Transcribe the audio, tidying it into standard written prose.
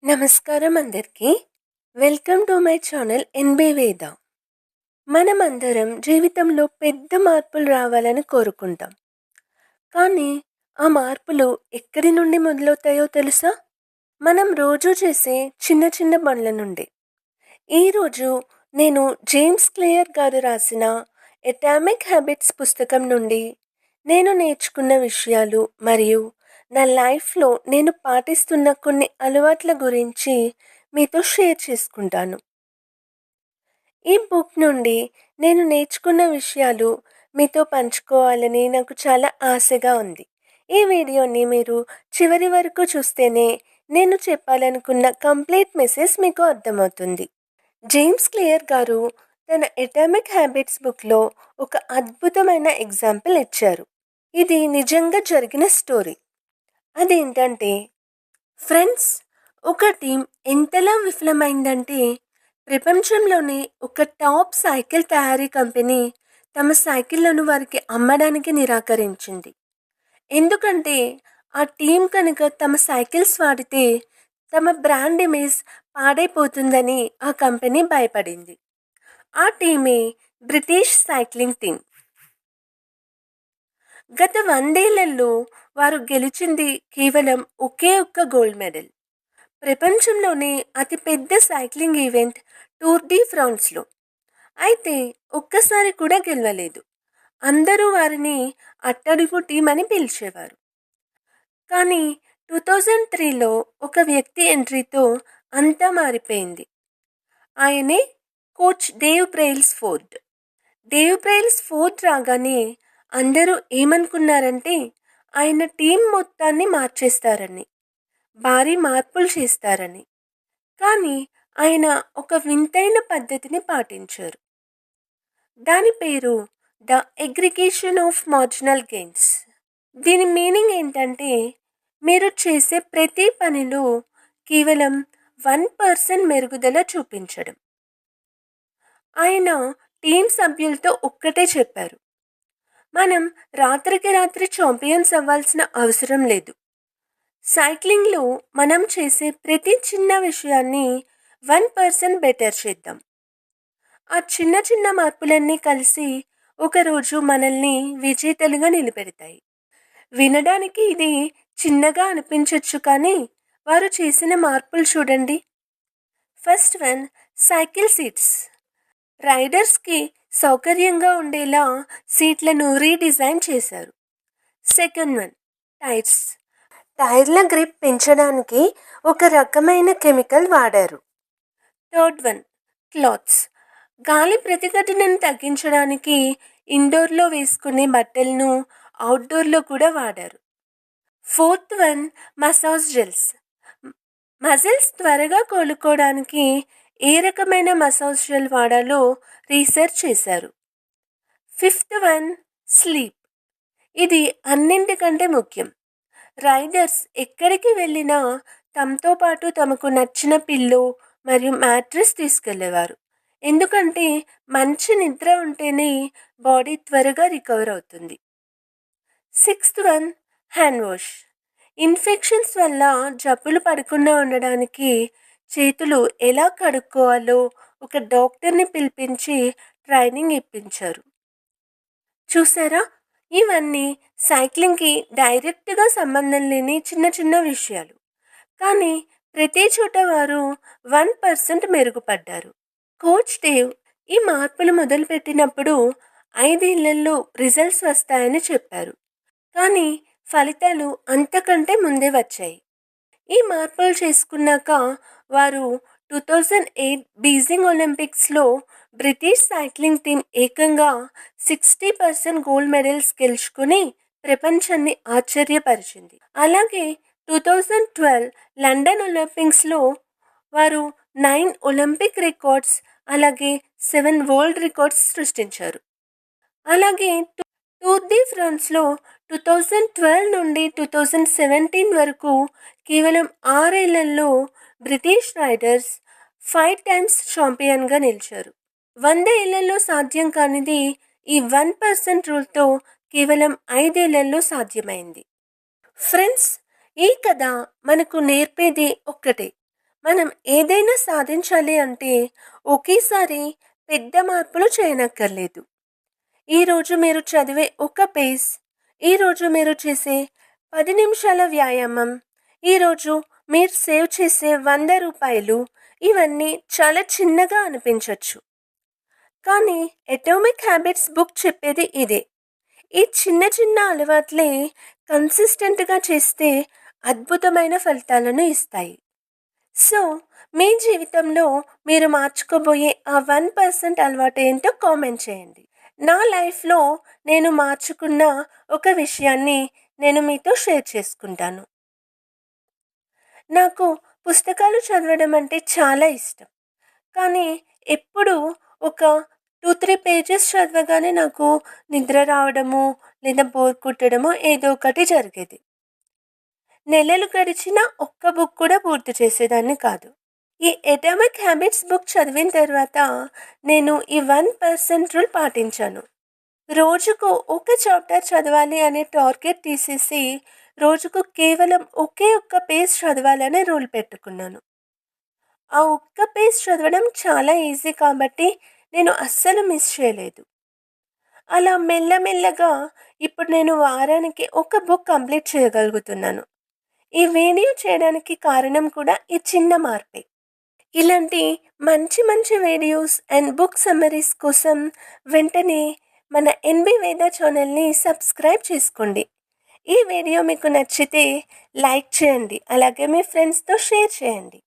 నమస్కారం అందరికీ. Welcome to my channel N B Veda. మనమందరం జీవితంలో పెద్ద మార్పులు రావాలని కోరుకుంటాం. కానీ ఆ మార్పులు ఎక్కడి నుండి మొదలవుతాయో తెలుసా? మనం రోజు చేసే చిన్న చిన్న పనుల నుండి. ఈరోజు నేను జేమ్స్ క్లియర్ గారు రాసిన అటామిక్ హ్యాబిట్స్ పుస్తకం నుండి నేను నేర్చుకున్న విషయాలు మరియు నా లైఫ్లో నేను పాటిస్తున్న కొన్ని అలవాట్ల గురించి మీతో షేర్ చేసుకుంటాను. ఈ బుక్ నుండి నేను నేర్చుకున్న విషయాలు మీతో పంచుకోవాలని నాకు చాలా ఆశగా ఉంది. ఈ వీడియోని మీరు చివరి వరకు చూస్తేనే నేను చెప్పాలనుకున్న కంప్లీట్ మెసేజ్ మీకు అర్థమవుతుంది. జేమ్స్ క్లియర్ గారు తన అటామిక్ హ్యాబిట్స్ బుక్లో ఒక అద్భుతమైన ఎగ్జాంపుల్ ఇచ్చారు. ఇది నిజంగా జరిగిన స్టోరీ. అదేంటంటే, ఫ్రెండ్స్, ఒక టీం ఎంతలా విఫలమైందంటే ప్రపంచంలోనే ఒక టాప్ సైకిల్ తయారీ కంపెనీ తమ సైకిళ్లను వారికి అమ్మడానికి నిరాకరించింది. ఎందుకంటే ఆ టీం కనుక తమ సైకిల్స్ వాడితే తమ బ్రాండ్ ఇమేజ్ పాడైపోతుందని ఆ కంపెనీ భయపడింది. ఆ టీమే బ్రిటిష్ సైక్లింగ్ టీం. గత 100 ఏళ్లలో వారు గెలిచింది కేవలం ఒకే ఒక్క గోల్డ్ మెడల్. ప్రపంచంలోనే అతిపెద్ద సైక్లింగ్ ఈవెంట్ టూర్ డి ఫ్రాన్స్లో. అయితే ఒక్కసారి కూడా గెలవలేదు. అందరూ వారిని అట్టడుగు టీం అని పిలిచేవారు. కానీ 2003లో ఒక వ్యక్తి ఎంట్రీతో అంతా మారిపోయింది. ఆయనే కోచ్ డేవ్ బ్రెయిల్స్ఫోర్డ్. డేవ్ బ్రెయిల్స్ఫోర్డ్ రాగానే అందరూ ఏమనుకున్నారంటే ఆయన టీం మొత్తాన్ని మార్చేస్తారని, భారీ మార్పులు చేస్తారని. కానీ ఆయన ఒక వింతైన పద్ధతిని పాటించారు. దాని పేరు the aggregation of marginal gains. దీని మీనింగ్ ఏంటంటే మీరు చేసే ప్రతి పనిలో కేవలం 1% మెరుగుదల చూపించడం. ఆయన టీం సభ్యులతో ఒక్కటే చెప్పారు, మనం రాత్రికి రాత్రి ఛాంపియన్స్ అవ్వాల్సిన అవసరం లేదు. సైక్లింగ్లో మనం చేసే ప్రతి చిన్న విషయాన్ని 1% బెటర్ చేద్దాం. ఆ చిన్న చిన్న మార్పులన్నీ కలిసి ఒకరోజు మనల్ని విజేతలుగా నిలబెడతాయి. వినడానికి ఇది చిన్నగా అనిపించవచ్చు, కానీ వారు చేసిన మార్పులు చూడండి. First one, cycle seats. రైడర్స్కి సౌకర్యంగా ఉండేలా సీట్లను రీడిజైన్ చేశారు. Second one, tyres. టైర్ల గ్రిప్ పెంచడానికి ఒక రకమైన కెమికల్ వాడారు. Third one, clothes. గాలి ప్రతిఘటనను తగ్గించడానికి ఇండోర్లో వేసుకునే బట్టలను అవుట్డోర్లో కూడా వాడారు. Fourth one, massage gels. Muscles త్వరగా కోలుకోవడానికి ఏ రకమైన మసాజ్ జెల్ వాడాలో రీసెర్చ్ చేశారు. Fifth one, sleep. ఇది అన్నింటికంటే ముఖ్యం. రైడర్స్ ఎక్కడికి వెళ్ళినా తమతో పాటు తమకు నచ్చిన పిల్లో మరియు మ్యాట్రెస్ తీసుకెళ్లేవారు. ఎందుకంటే మంచి నిద్ర ఉంటేనే బాడీ త్వరగా రికవర్ అవుతుంది. Sixth one, hand wash. Infections వల్ల జబ్బులు పడకుండా ఉండడానికి చేతులు ఎలా కడుక్కోవాలో ఒక డాక్టర్ని పిలిపించి ట్రైనింగ్ ఇప్పించారు. చూసారా, ఇవన్నీ సైక్లింగ్కి డైరెక్ట్గా సంబంధం లేని చిన్న చిన్న విషయాలు. కానీ ప్రతి చోట వారు 1% మెరుగుపడ్డారు. కోచ్ డేవ్ ఈ మార్పులు మొదలుపెట్టినప్పుడు 5 ఏళ్లలో రిజల్ట్స్ వస్తాయని చెప్పారు. కానీ ఫలితాలు అంతకంటే ముందే వచ్చాయి. ఈ మార్పులు చేసుకున్నాక వారు 2008 బీజింగ్ ఒలింపిక్స్లో బ్రిటిష్ సైక్లింగ్ టీం ఏకంగా 60% గోల్డ్ మెడల్స్ గెలుచుకుని ప్రపంచాన్ని ఆశ్చర్యపరిచింది. అలాగే 2012 లండన్ ఒలింపిక్స్లో వారు 9 ఒలింపిక్ రికార్డ్స్, అలాగే 7 వరల్డ్ రికార్డ్స్ సృష్టించారు. అలాగే టూర్ డి ఫ్రాన్స్లో 2012 నుండి 2017 వరకు కేవలం 6 ఏళ్లలో బ్రిటిష్ రైడర్స్ 5 టైమ్స్ ఛాంపియన్గా నిలిచారు. 100 ఏళ్లలో సాధ్యం కానిది ఈ 1% రూల్తో కేవలం 5 ఏళ్లలో సాధ్యమైంది. ఫ్రెండ్స్, ఈ కథ మనకు నేర్పేది ఒక్కటే, మనం ఏదైనా సాధించాలి అంటే ఒకేసారి పెద్ద మార్పులు చేయనక్కర్లేదు. ఈరోజు మీరు చదివే ఒక పేజ్, ఈరోజు మీరు చేసే 10 నిమిషాల వ్యాయామం, ఈరోజు మీరు సేవ్ చేసే ₹100 ఇవన్నీ చాలా చిన్నగా అనిపించొచ్చు. కానీ అటామిక్ హ్యాబిట్స్ బుక్ చెప్పేది ఇదే. ఈ చిన్న చిన్న అలవాట్లే కన్సిస్టెంట్‌గా చేస్తే అద్భుతమైన ఫలితాలను ఇస్తాయి. సో, మీ జీవితంలో మీరు మార్చుకోబోయే ఆ 1% అలవాటేంటో కామెంట్ చేయండి. నా లైఫ్‌లో నేను మార్చుకున్న ఒక విషయాన్ని నేను మీతో షేర్ చేసుకుంటాను. నాకు పుస్తకాలు చదవడం అంటే చాలా ఇష్టం. కానీ ఎప్పుడూ ఒక 2, 3 పేజెస్ చదవగానే నాకు నిద్ర రావడమో, లేదా బోర్ కొట్టడమో ఏదో ఒకటి జరిగేది. నెలలు గడిచినా ఒక్క బుక్ కూడా పూర్తి చేసేదాన్ని కాదు. ఈ అటామిక్ హ్యాబిట్స్ బుక్ చదివిన తర్వాత నేను ఈ 1% రూల్ పాటించాను. రోజుకు ఒక చాప్టర్ చదవాలి అనే టార్గెట్ తీసేసి రోజుకు కేవలం ఒకే ఒక్క పేజ్ చదవాలనే రూల్ పెట్టుకున్నాను. ఆ ఒక్క పేజ్ చదవడం చాలా ఈజీ కాబట్టి నేను అస్సలు మిస్ చేయలేదు. అలా మెల్లమెల్లగా ఇప్పుడు నేను వారానికి ఒక బుక్ కంప్లీట్ చేయగలుగుతున్నాను. ఈ వీడియో చేయడానికి కారణం కూడా ఈ చిన్న మార్పే. ఇలాంటి మంచి మంచి వీడియోస్ అండ్ బుక్ సమ్మరీస్ కోసం వెంటనే మన ఎన్బి వేద ఛానల్ని సబ్స్క్రైబ్ చేసుకోండి. ఈ వీడియో మీకు నచ్చితే లైక్ చేయండి, అలాగే మీ ఫ్రెండ్స్తో షేర్ చేయండి.